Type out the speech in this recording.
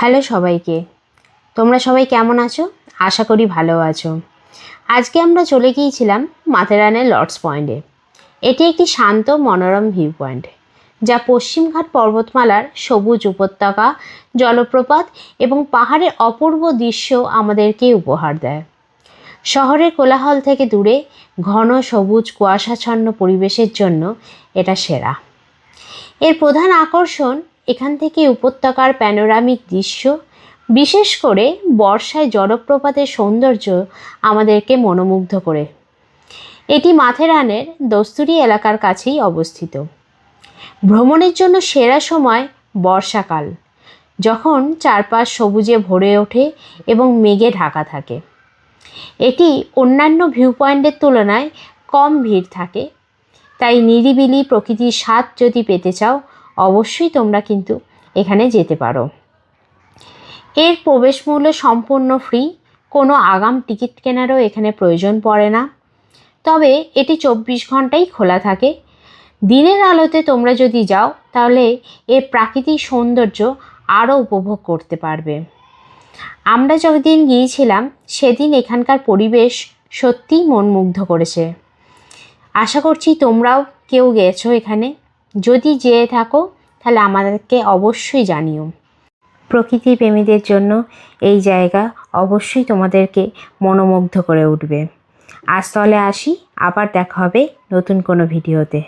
Hello সবাইকে, তোমরা সবাই কেমন আছো? আশা করি ভালো আছো। আজকে আমরা চলে গিয়েছিলাম মাথেরানের লর্ডস পয়েন্টে। এটি একটি শান্ত মনোরম ভিউ পয়েন্ট, যা পশ্চিমঘাট পর্বতমালার সবুজ উপত্যকা, জলপ্রপাত এবং পাহাড়ের অপূর্ব দৃশ্য আমাদেরকে উপহার দেয়। শহরের কোলাহল থেকে দূরে ঘন সবুজ কুয়াশাচ্ছন্ন পরিবেশের জন্য এটা সেরা। এর প্রধান আকর্ষণ এখান থেকে উপত্যকার প্যানোরামিক দৃশ্য, বিশেষ করে বর্ষায় জলপ্রপাতের সৌন্দর্য আমাদেরকে মনোমুগ্ধ করে। এটি মাথেরানের দস্তুরি এলাকার কাছেই অবস্থিত। ভ্রমণের জন্য সেরা সময় বর্ষাকাল, যখন চারপাশ সবুজে ভরে ওঠে এবং মেঘে ঢাকা থাকে। এটি অন্যান্য ভিউ পয়েন্টের তুলনায় কম ভিড় থাকে, তাই নিরিবিলি প্রকৃতির স্বাদ যদি পেতে চাও অবশ্যই তোমরা কিন্তু এখানে যেতে পারো। এর প্রবেশ মূল্য সম্পূর্ণ ফ্রি, কোনো আগাম টিকিট কেনারও এখানে প্রয়োজন পড়ে না। তবে এটি 24 ঘন্টাই খোলা থাকে। দিনের আলোতে তোমরা যদি যাও তাহলে এর প্রাকৃতিক সৌন্দর্য আরও উপভোগ করতে পারবে। আমরা যতদিন গিয়েছিলাম সেদিন এখানকার পরিবেশ সত্যিই মন মুগ্ধ করেছে। আশা করছি তোমরাও কেউ গেছো এখানে। যদি যেয়ে থাকো তাহলে আমাদেরকে অবশ্যই জানিও। প্রকৃতি প্রেমীদের জন্য এই জায়গা অবশ্যই তোমাদেরকে মনোমুগ্ধ করে উঠবে। আজ তাহলে আসি, আবার দেখা হবে নতুন কোনো ভিডিওতে।